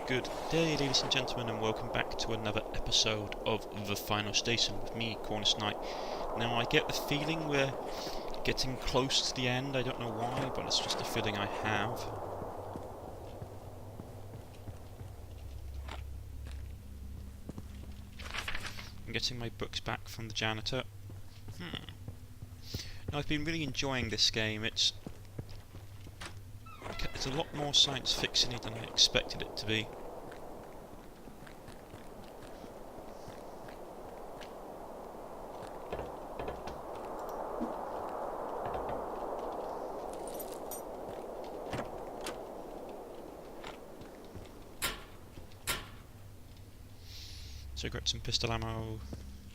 Good day, ladies and gentlemen, and welcome back to another episode of The Final Station with me, Cornish-Knight. Now, I get the feeling we're getting close to the end. I don't know why, but it's just a feeling I have. I'm getting my books back from the janitor. Now, I've been really enjoying this game. It's a lot more science fiction-y than I expected it to be. Cigarettes and pistol ammo,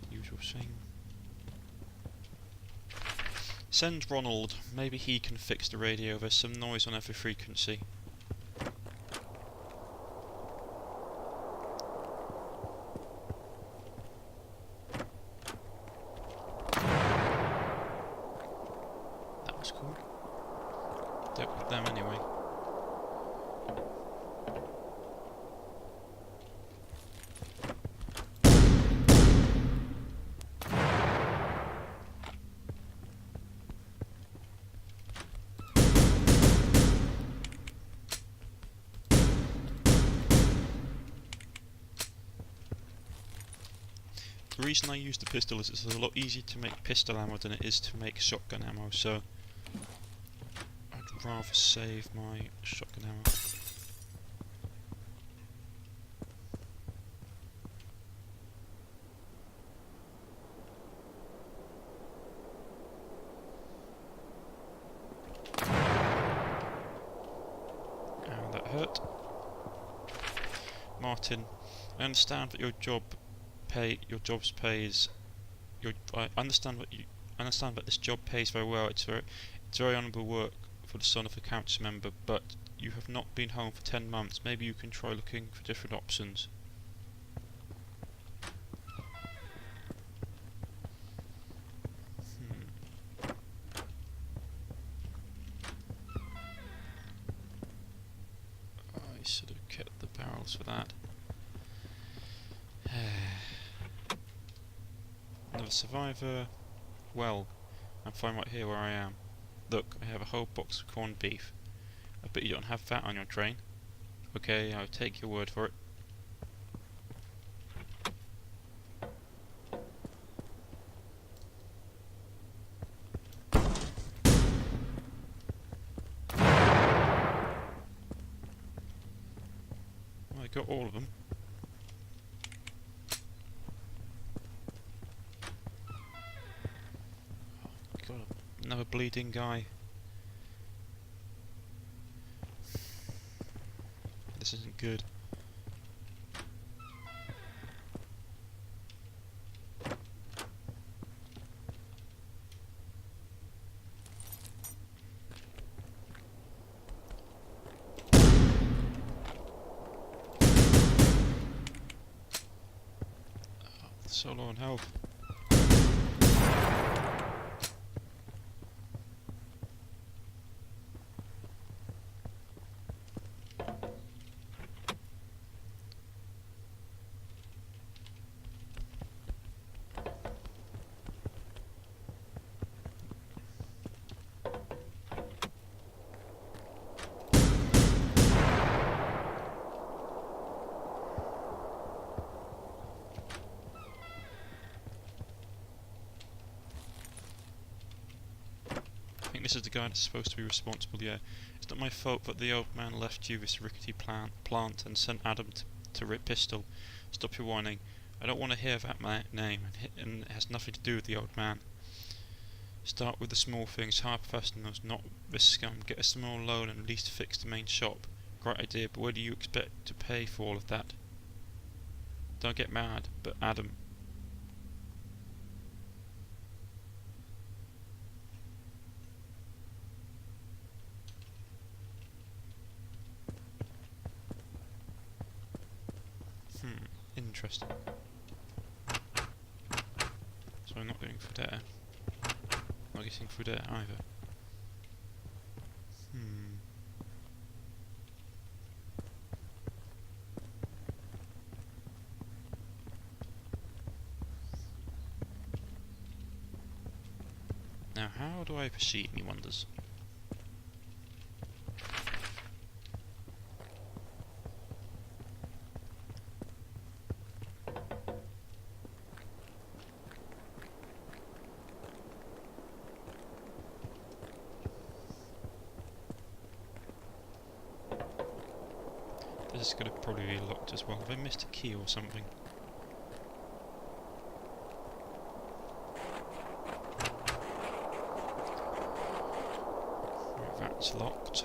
usual thing. Send Ronald, maybe he can fix the radio, there's some noise on every frequency. That was cool. Dealt with them anyway. The reason I use the pistol is it's a lot easier to make pistol ammo than it is to make shotgun ammo, so I'd rather save my shotgun ammo. Ow, that hurt. Martin, I understand that your job's pay that this job pays very well. It's very honourable work for the son of a council member, but you have not been home for 10 months. Maybe you can try looking for different options. I should have kept the barrels for that. Another survivor. Well, I'm fine right here where I am. Look, I have a whole box of corned beef. I bet you don't have that on your train. Okay, I'll take your word for it. Well, I got all of them. Another bleeding guy. This isn't good. So low on health. I think this is the guy that's supposed to be responsible, yeah. It's not my fault that the old man left you this rickety plant and sent Adam to rip pistol. Stop your whining. I don't want to hear that name, and it has nothing to do with the old man. Start with the small things, hire professionals, not this scum. Get a small loan and at least fix the main shop. Great idea, but where do you expect to pay for all of that? Don't get mad, but Adam. Interesting. So I'm not going through there. Not getting through there either. Now, how do I proceed, me wonders? This is going to probably be locked as well. Have I missed a key or something? Right, that's locked.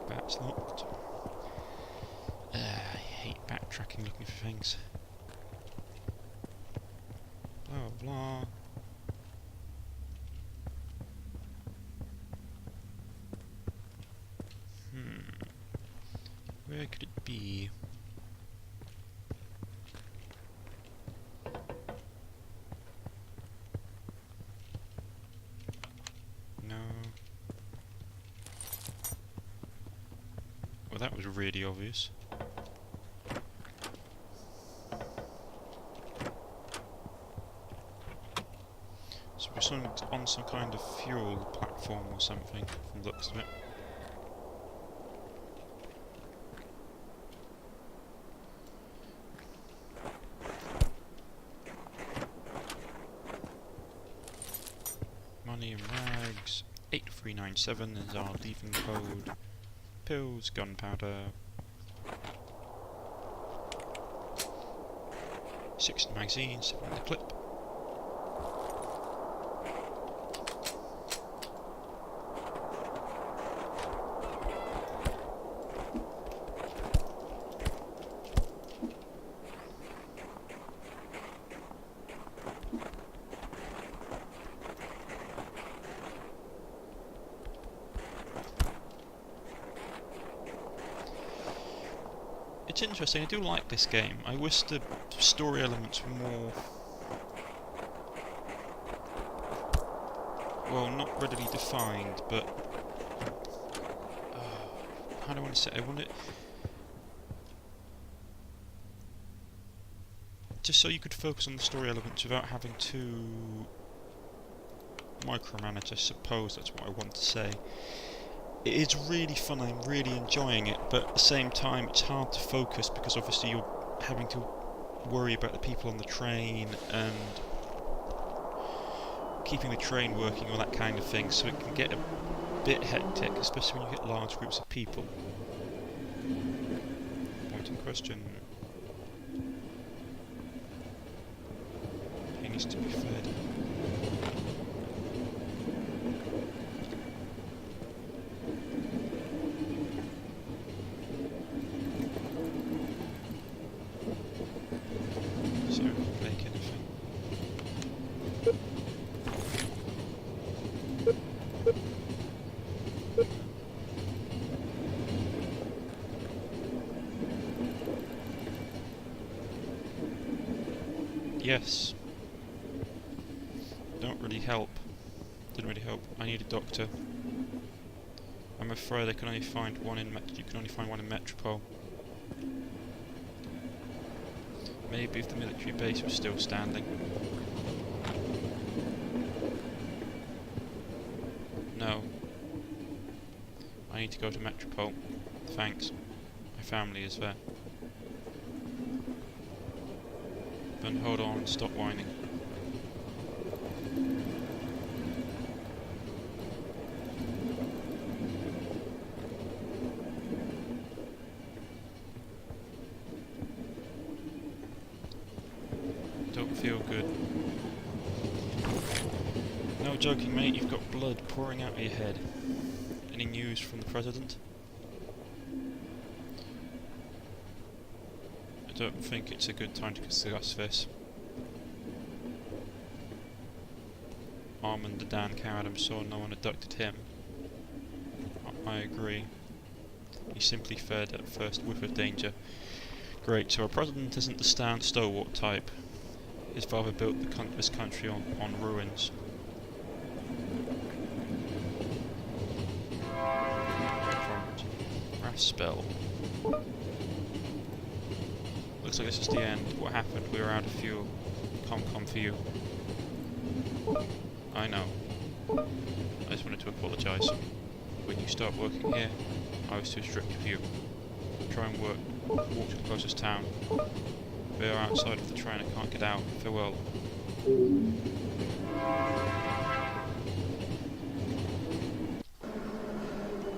That's locked. I hate backtracking looking for things. Blah blah. Where could it be? No. Well, that was really obvious. So we're on some kind of fuel platform or something, from the looks of it. Money and rags. 8397 is our leaving code. Pills, gunpowder. 6 magazines, 7 in the clip. It's interesting, I do like this game. I wish the story elements were more... well, not readily defined, but... how do I want to say it? I want it... just so you could focus on the story elements without having to micromanage, I suppose that's what I want to say. It is really fun, I'm really enjoying it, but at the same time it's hard to focus because obviously you're having to worry about the people on the train and keeping the train working, all that kind of thing, so it can get a bit hectic, especially when you get large groups of people. Point in question. He needs to be fed. Yes. Don't really help. Didn't really help. I need a doctor. I'm afraid I can only find one in you can only find one in Metropole. Maybe if the military base was still standing. No. I need to go to Metropole. Thanks. My family is there. But hold on and stop whining. Don't feel good. No joking, mate, you've got blood pouring out of your head. Any news from the President? I don't think it's a good time to discuss this. Armand the Dan coward, I'm sure no one abducted him. I agree. He simply fared at first whiff of danger. Great, so our president isn't the stalwart type. His father built this country on ruins. spell. Looks like this is the end. What happened? We were out of fuel. Com for you. I know. I just wanted to apologise. When you start working here, I was too strict with you. Try and walk to the closest town. We are outside of the train, I can't get out. Farewell.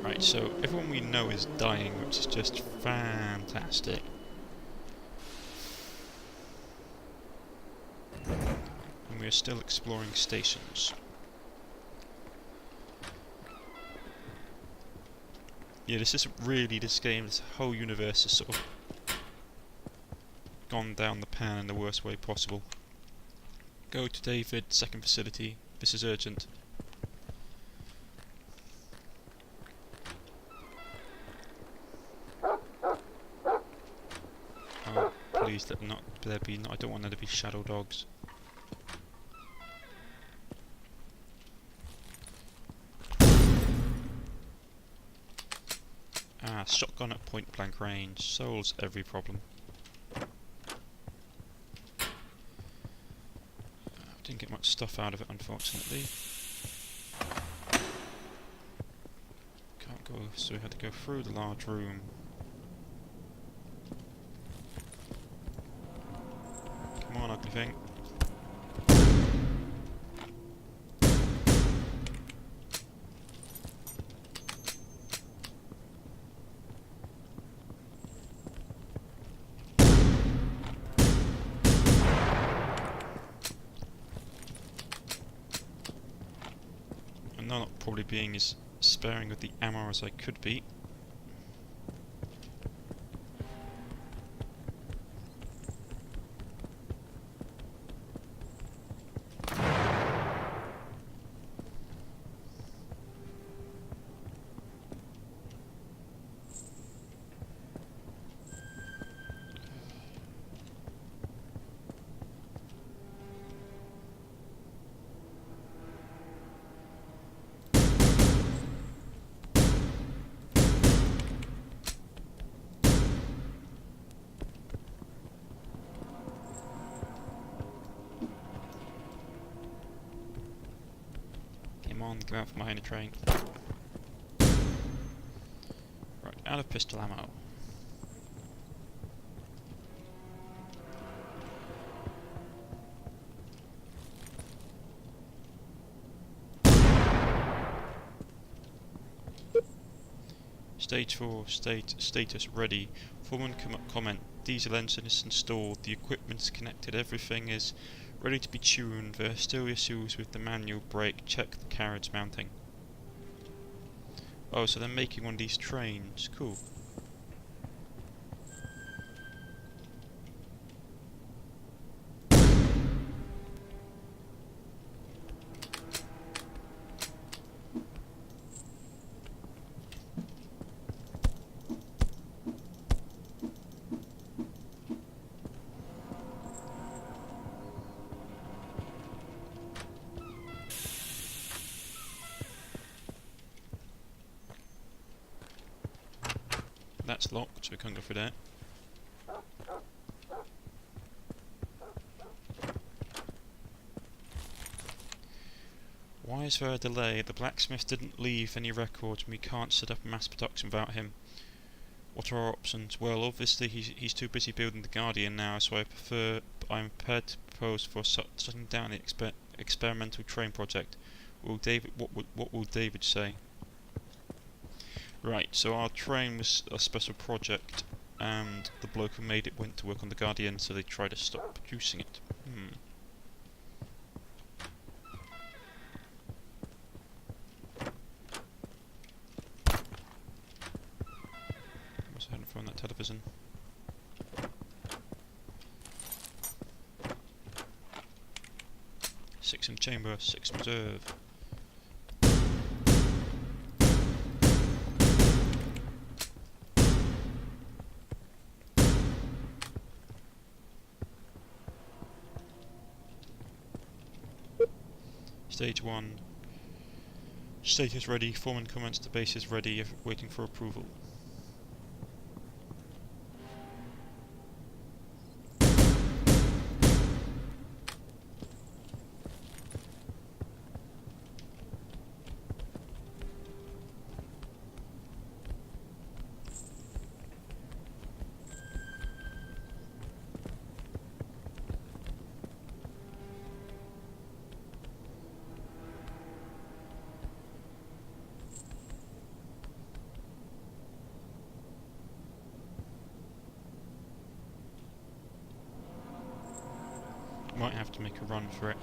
Right, so everyone we know is dying, which is just fantastic. And we are still exploring stations. Yeah, this isn't really this game, this whole universe is sort of gone down the pan in the worst way possible. Go to David, second facility, this is urgent. Oh, please let not there be I don't want there to be shadow dogs. Ah, shotgun at point blank range solves every problem. Didn't get much stuff out of it, unfortunately. Can't go, so we had to go through the large room. Come on, ugly thing. Not probably being as sparing with the ammo as I could be. Come on, get out from behind the train. Right, out of pistol ammo. Stage 4, status ready. Foreman comment, diesel engine is installed, the equipment is connected, everything is ready to be tuned. There are still issues with the manual brake, check the carriage mounting. Oh, so they're making one of these trains, cool. That's locked, so we can't go through that. Why is there a delay? The blacksmith didn't leave any records and we can't set up mass production without him. What are our options? Well, obviously he's too busy building the Guardian now, so I'm prepared to propose for shutting down the experimental train project. What will David say? Right, so our train was a special project, and the bloke who made it went to work on the Guardian, so they tried to stop producing it. What's happening from that television? Six in chamber, 6 reserve. Stage 1. Status ready. Foreman comments the base is ready, waiting for approval. Might have to make a run for it.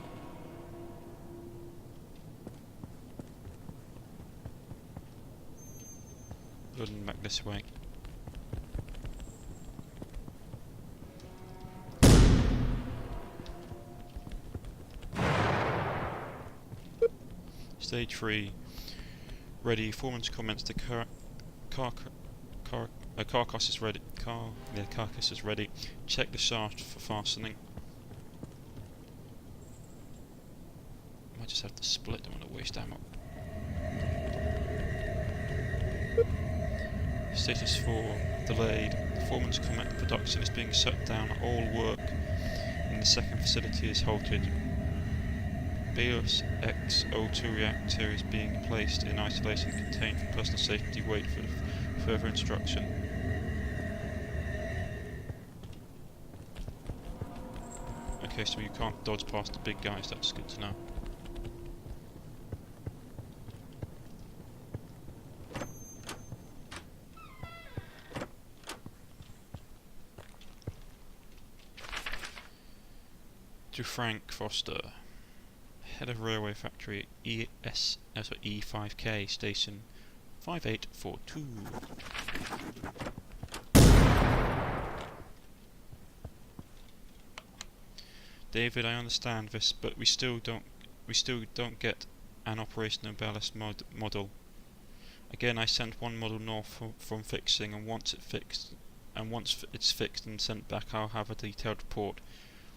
Run back this way. Stage 3. Ready. Foreman's comments. The carcass is ready. Carcass is ready. Check the shaft for fastening. Might just have to split. Don't want to waste ammo. Status 4. Delayed. The foreman's comment. Production is being shut down. All work in the second facility is halted. BIOS X02 reactor is being placed in isolation contained for personal safety. Wait for further instruction. Okay, so you can't dodge past the big guys, that's good to know. To Frank Foster. Head of Railway Factory, E5K, Station 5842. David, I understand this, but we still don't get an operational ballast model. Again, I sent one model north from fixing, and once it's fixed and sent back, I'll have a detailed report.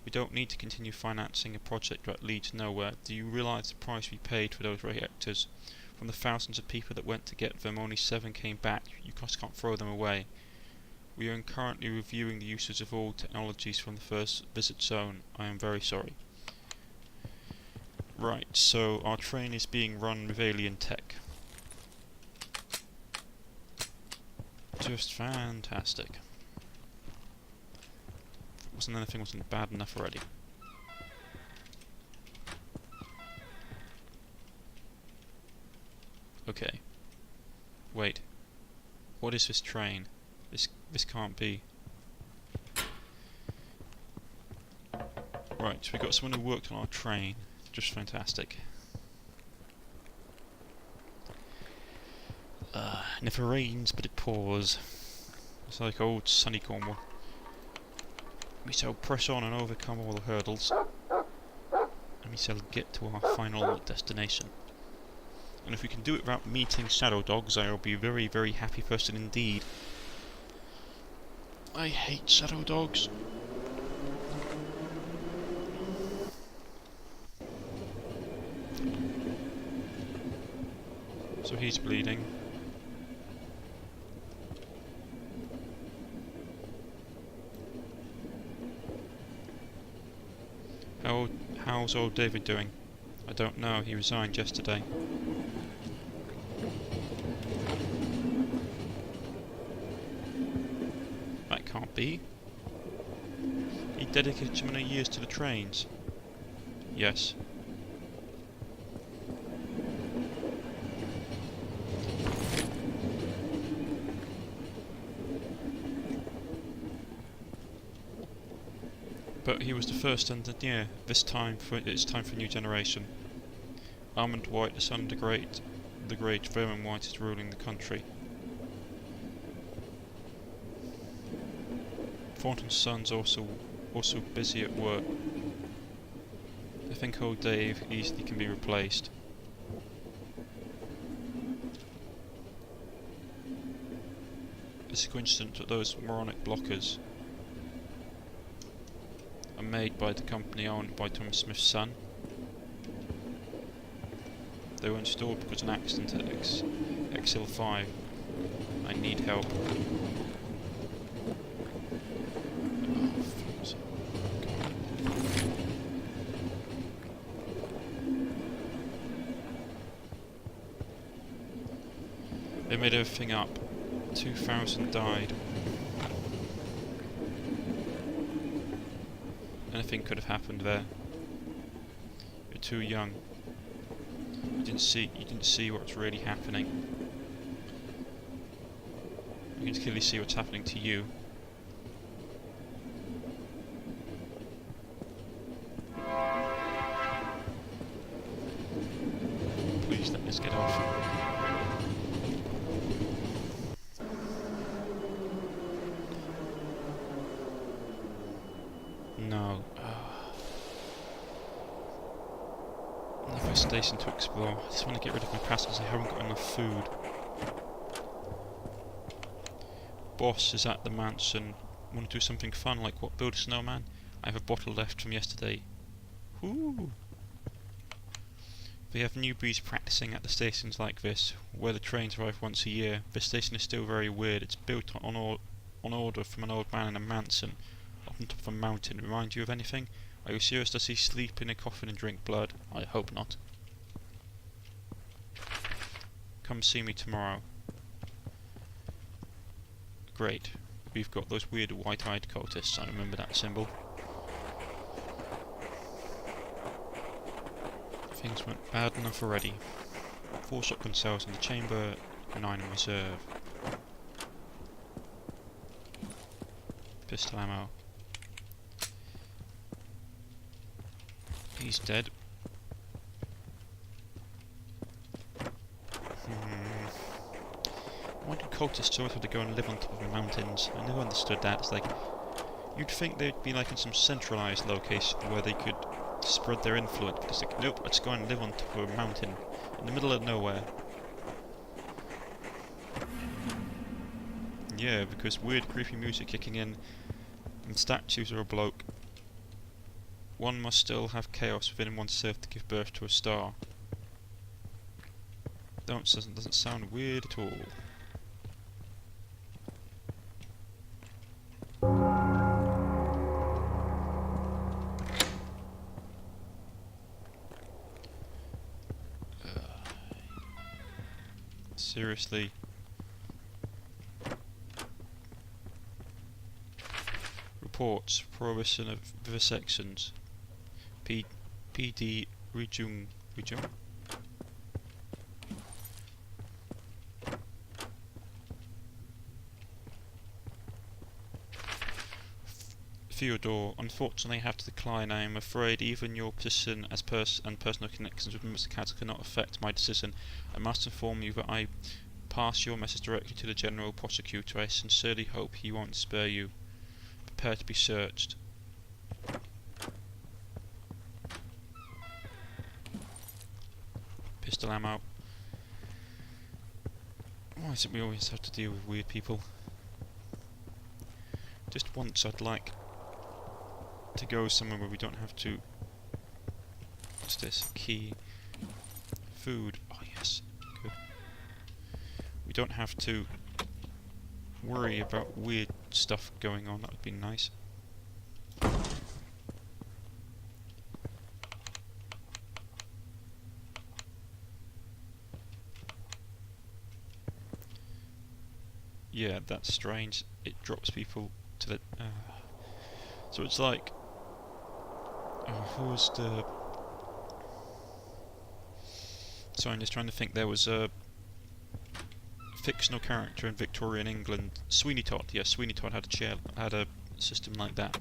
We don't need to continue financing a project that leads nowhere. Do you realise the price we paid for those reactors? From the thousands of people that went to get them, only 7 came back. You just can't throw them away. We are currently reviewing the uses of all technologies from the first visit zone. I am very sorry. Right, so our train is being run with alien tech. Just fantastic. Anything wasn't bad enough already. Okay. Wait. What is this train? This can't be. Right, so we got someone who worked on our train. Just fantastic. And if it rains, but it pours. It's like old sunny Cornwall. We shall press on and overcome all the hurdles, and we shall get to our final destination. And if we can do it without meeting shadow dogs, I will be a very, very happy person indeed. I hate shadow dogs. So he's bleeding. How's old David doing? I don't know, he resigned yesterday. That can't be. He dedicated so many years to the trains. Yes. But he was the first engineer. It's time for a new generation. Armand White, the son of the great Vernon White, is ruling the country. Thornton's son's also busy at work. I think old Dave easily can be replaced. It's a coincidence that those moronic blockers are made by the company owned by Thomas Smith's son. They were installed because of an accident at XL5. I need help. They made everything up. 2,000 died. Anything could have happened there. You're too young. You didn't see what's really happening. You can clearly see what's happening to you. No. Another station to explore. I just want to get rid of my passengers. I haven't got enough food. Boss is at the mansion. Want to do something fun, like what? Build a snowman? I have a bottle left from yesterday. Ooh. We have newbies practicing at the stations like this, where the trains arrive once a year. This station is still very weird. It's built on order from an old man in a mansion up on top of a mountain. Remind you of anything? Are you serious? Does he sleep in a coffin and drink blood? I hope not. Come see me tomorrow. Great. We've got those weird white-eyed cultists. I remember that symbol. Things went bad enough already. 4 shotgun cells in the chamber, 9 in reserve. Pistol ammo. He's dead. Why do cultists always have to go and live on top of mountains? I never understood that. It's like, you'd think they'd be like in some centralised location where they could spread their influence, but it's like, nope, let's go and live on top of a mountain in the middle of nowhere. Yeah, because weird creepy music kicking in and statues are a bloke. One must still have chaos within oneself to give birth to a star. Doesn't sound weird at all. Seriously. Reports, prohibition of vivisections. PD Rejung. Theodore, unfortunately I have to decline. I am afraid even your position as and personal connections with Mr. Castle cannot affect my decision. I must inform you that I pass your message directly to the General Prosecutor. I sincerely hope he won't spare you. Prepare to be searched. Pistol ammo. Why is it we always have to deal with weird people? Just once I'd like to go somewhere where we don't have to... What's this? Key. Food. Oh yes, good. We don't have to worry about weird stuff going on. That would be nice. Yeah, that's strange. It drops people to the... so it's like... who was the... Sorry, I'm just trying to think. There was a fictional character in Victorian England. Sweeney Todd. Yeah, Sweeney Todd had a system like that.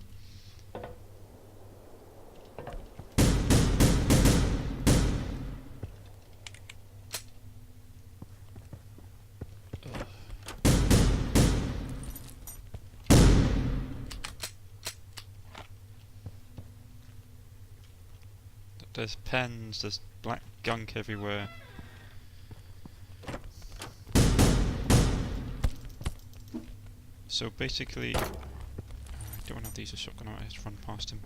There's pens, there's black gunk everywhere. So basically, I don't want to have these as shotgun, I just run past him.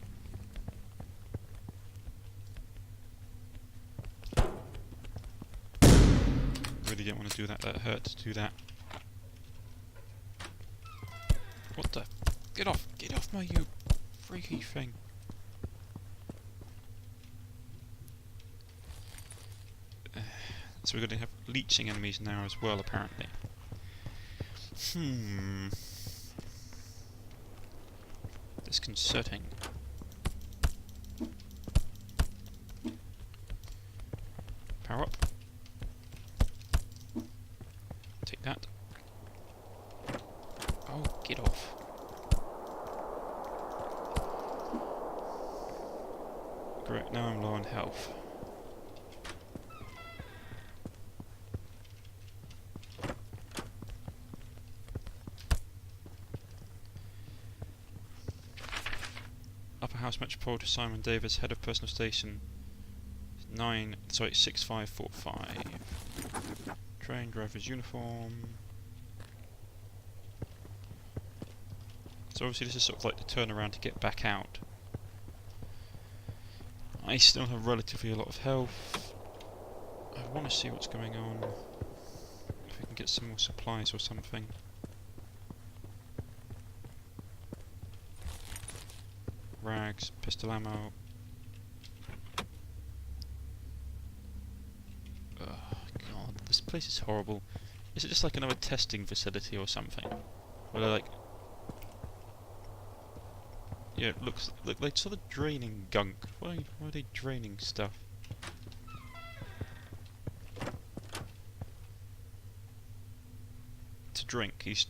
Really don't want to do that, that hurt to do that. What the? Get off me, you freaky thing. So we're going to have leeching enemies now as well, apparently. Disconcerting. Power up. Take that. Oh, get off. Great, now I'm low on health. Alpha House Metropolitan Simon Davis, head of personal station 6545. Train driver's uniform. So obviously this is sort of like the turnaround to get back out. I still have relatively a lot of health. I want to see what's going on. If we can get some more supplies or something. Rags, pistol ammo. Oh god, this place is horrible. Is it just like another testing facility or something? Where they're like... Yeah, it looks like sort of draining gunk. Why are they draining stuff? To drink, he's...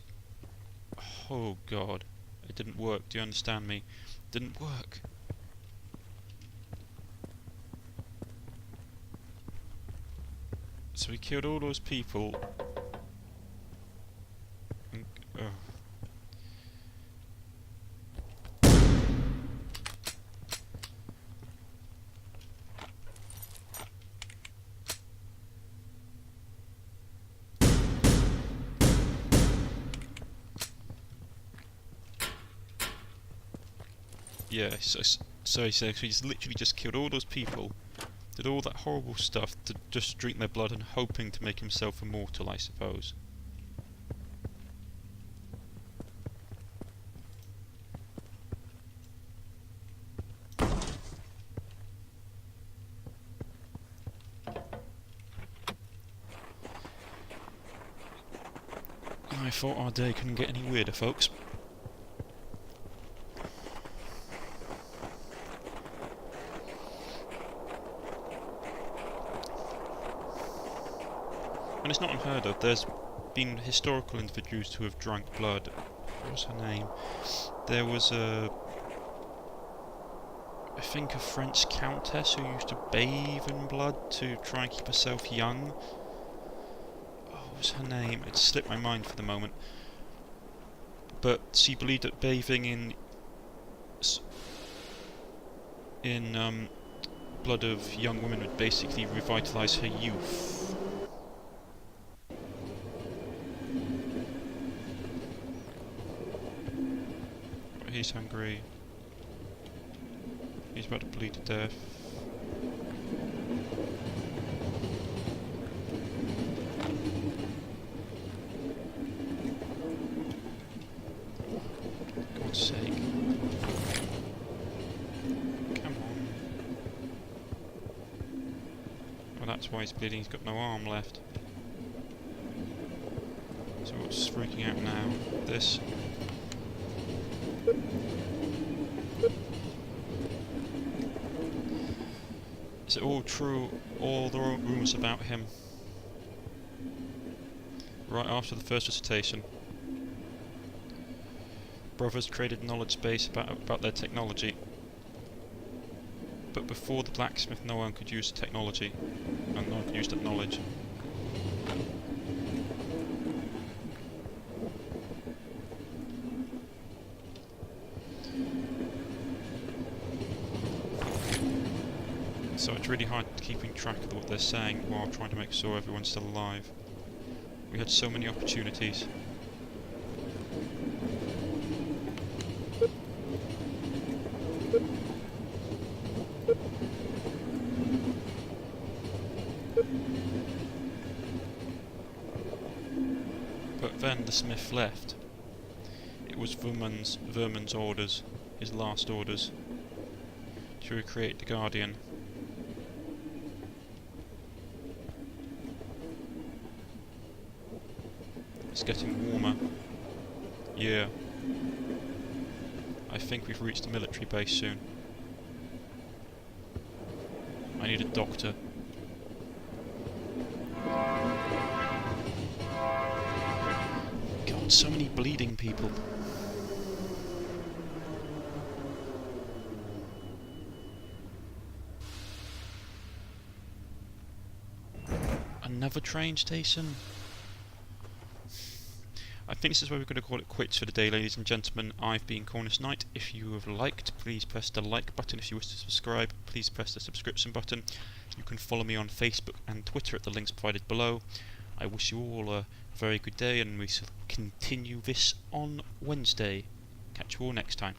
Oh god. It didn't work, do you understand me? It didn't work. So he killed all those people. And, yeah, so he's literally just killed all those people, did all that horrible stuff to just drink their blood and hoping to make himself immortal, I suppose. I thought our day couldn't get any weirder, folks. And it's not unheard of. There's been historical individuals who have drunk blood. What was her name? There was I think a French countess who used to bathe in blood to try and keep herself young. Oh, what was her name? It slipped my mind for the moment. But she believed that bathing in blood of young women would basically revitalise her youth. He's hungry. He's about to bleed to death. For God's sake. Come on. Well, that's why he's bleeding. He's got no arm left. So what's freaking out now? This. Is it all true, all the rumours about him? Right after the first recitation, brothers created a knowledge base about their technology. But before the blacksmith, no one could use the technology, and no one could use that knowledge. So it's really hard keeping track of what they're saying while trying to make sure everyone's still alive. We had so many opportunities. But then the smith left. It was Vermon's orders, his last orders, to recreate the Guardian. It's getting warmer. Yeah. I think we've reached the military base soon. I need a doctor. God, so many bleeding people. Another train station? I think this is where we're going to call it quits for the day, ladies and gentlemen. I've been Cornish-Knight. If you have liked, please press the like button. If you wish to subscribe, please press the subscription button. You can follow me on Facebook and Twitter at the links provided below. I wish you all a very good day, and we shall continue this on Wednesday. Catch you all next time.